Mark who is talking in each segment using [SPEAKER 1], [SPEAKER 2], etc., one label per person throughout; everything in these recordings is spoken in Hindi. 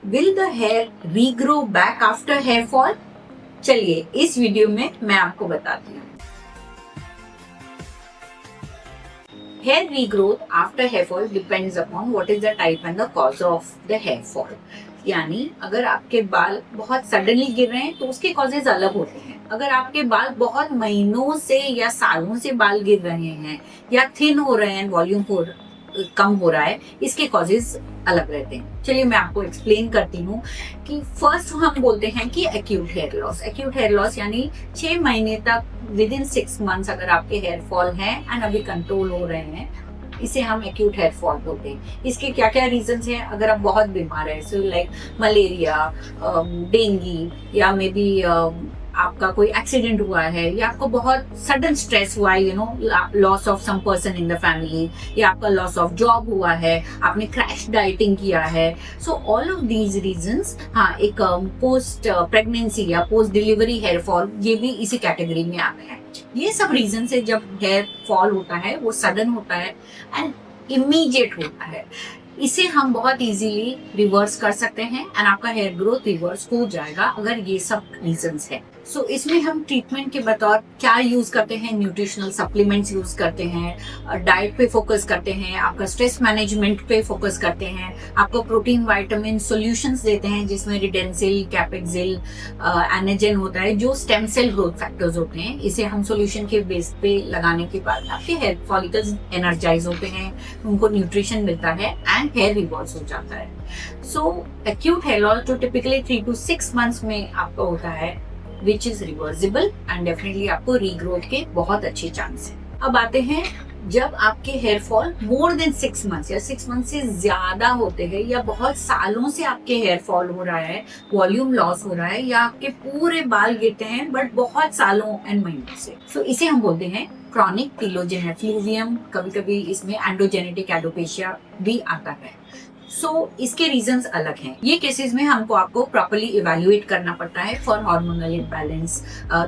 [SPEAKER 1] Will the hair regrow back after hair fall? चलिए इस वीडियो में मैं आपको बताती हूँ। Hair regrowth after hair fall depends upon what is the type and the cause of the hair fall. यानी अगर आपके बाल बहुत सडनली गिर रहे हैं तो उसके कॉजेज अलग होते हैं। अगर आपके बाल बहुत महीनों से या सालों से बाल गिर रहे हैं या थिन हो रहे हैं, वॉल्यूम कम हो रहा है, इसके कॉजेज अलग रहते हैं। चलिए मैं आपको एक्सप्लेन करती हूँ कि फर्स्ट हम बोलते हैं कि acute hair loss. Acute hair loss यानी 6 महीने तक विद इन 6 मंथ्स अगर आपके हेयर फॉल है एंड अभी कंट्रोल हो रहे हैं, इसे हम एक्यूट हेयर फॉल बोलते हैं। इसके क्या क्या रीजंस हैं? अगर आप बहुत बीमार है, सो लाइक मलेरिया, डेंगू, या मे बी आपका कोई एक्सीडेंट हुआ है, या आपको बहुत सडन स्ट्रेस हुआ है, loss of some person in the family, या आपका लॉस ऑफ जॉब हुआ है, आपने क्रैश डाइटिंग किया है। So all of these reasons, हाँ, एक पोस्ट प्रेगनेंसी या पोस्ट डिलीवरी हेयर फॉल, ये भी इसी कैटेगरी में आते हैं। ये सब रीजन से जब हेयर फॉल होता है वो सडन होता है एंड इमीडिएट होता है। इसे हम बहुत इजीली रिवर्स कर सकते हैं एंड आपका हेयर ग्रोथ रिवर्स हो जाएगा अगर ये सब रीजंस है। सो इसमें हम ट्रीटमेंट के बतौर क्या यूज करते हैं? न्यूट्रिशनल सप्लीमेंट्स यूज करते हैं, डाइट पे फोकस करते हैं, आपका स्ट्रेस मैनेजमेंट पे फोकस करते हैं, आपको प्रोटीन विटामिन सॉल्यूशंस देते हैं जिसमें रिडेंसिल, कैपेक्सिल, एनेजन होता है, जो स्टेम सेल ग्रोथ फैक्टर्स होते हैं। इसे हम सॉल्यूशन के बेस पे लगाने के बाद आपके हेयर फॉलिकल्स एनर्जाइज होते हैं, उनको न्यूट्रिशन मिलता है एंड हेयर रिवर्स हो जाता है। सो एक्यूट हेयर लॉस जो टिपिकली 3 to 6 मंथ्स में आपका होता है, which is reversible and definitely आपको रीग्रोथ के बहुत अच्छे चांस है। अब आते हैं, जब आपके hair fall more than 6 months या 6 मंथ से ज्यादा होते हैं, या बहुत सालों से आपके हेयर फॉल हो रहा है, वॉल्यूम लॉस हो रहा है, या आपके पूरे बाल गिरते हैं बट बहुत सालों एंड महीनों से, सो इसे हम बोलते हैं क्रॉनिक टिलोजेन फ्लूवियम। कभी कभी इसमें एंडोजेनेटिक एलोपेशिया भी आता है। सो इसके रीजंस अलग हैं। ये केसेस में हमको आपको प्रॉपर्ली इवैल्यूएट करना पड़ता है for hormonal imbalance,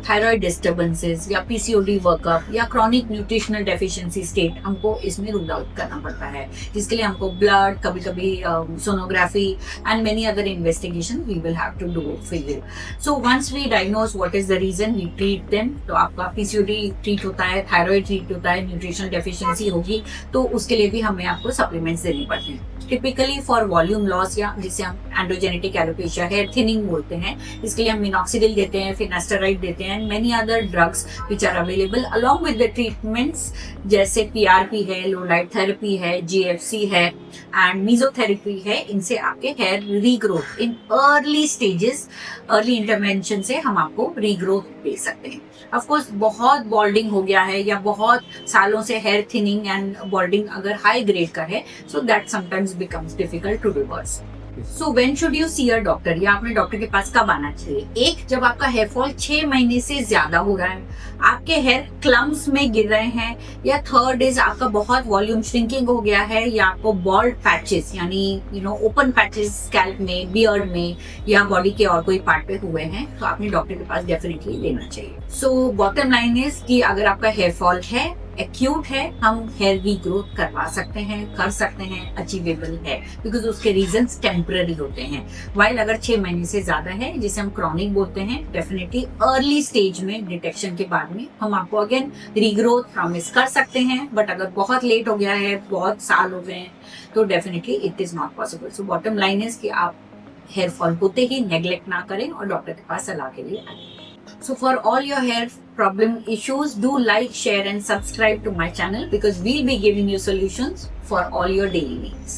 [SPEAKER 1] thyroid disturbances, या पीसीओडी वर्कअप, या क्रॉनिक न्यूट्रिशनल डेफिशिएंसी स्टेट हमको इसमें रूल आउट करना पड़ता है, जिसके लिए हमको ब्लड, कभी कभी sonography and many other investigation we will have to do for you. So once we diagnose what is the reason, we treat them. तो आपका पीसीओडी ट्रीट होता है, थायराइड ट्रीट होता है, न्यूट्रिशनल डेफिशिएंसी होगी तो उसके लिए भी हमें आपको सप्लीमेंट्स देने पड़ते हैं। टिपिकली फॉर वॉल्यूम लॉस, या जिसे हम एंडोजेनेटिक एलोपेशिया, हेयर थिनिंग बोलते हैं, इसके लिए हम मिनॉक्सिडिल देते हैं, फिनास्टेराइड देते हैं, many other drugs which are available along with the treatments, जैसे पीआरपी है, लो लाइट थेरेपी है, जीएफसी है एंड मीजोथेरेपी है। इनसे आपके hair regrowth in early stages, early intervention से हम आपको रीग्रोथ दे सकते हैं। ऑफ कोर्स बहुत बॉल्डिंग हो गया है या बहुत सालों से हेयर थिनिंग एंड बॉल्डिंग अगर हाई ग्रेड का है, so that sometimes becomes difficult to reverse. So when should you see a doctor, या आपने डॉक्टर के पास कब आना चाहिए? एक, जब आपका हेयर फॉल 6 महीने से ज्यादा हो रहा है, आपके हेयर क्लम्स में गिर रहे हैं, या थर्ड इज आपका बहुत वॉल्यूम श्रिंकिंग हो गया है, या आपको बॉल्ड पैचेस यानी ओपन पैचेस स्कैल्प में, बियर्ड में, या बॉडी के और कोई पार्ट पे हुए हैं, तो आपने डॉक्टर के पास डेफिनेटली लेना चाहिए। सो बॉटम लाइन इज कि अगर आपका हेयर फॉल है, एक्यूट है, हम हेयर रीग्रोथ करवा सकते हैं, कर सकते हैं, अचीवेबल है, बिकॉज उसके रीजंस टेम्पररी होते हैं। वाइल अगर 6 महीने से ज्यादा है, जिसे हम क्रॉनिक बोलते हैं, डेफिनेटली अर्ली स्टेज में डिटेक्शन के बाद में हम आपको अगेन रीग्रोथ प्रॉमिस कर सकते हैं। बट अगर बहुत लेट हो गया है, बहुत साल हो गए हैं, तो definitely it is not possible. So bottom line is कि आप हेयर फॉल होते ही नेग्लेक्ट ना करें और डॉक्टर के पास सलाह के लिए आए। So for all your hair problem issues, do like, share and subscribe to my channel because we'll be giving you solutions for all your daily needs.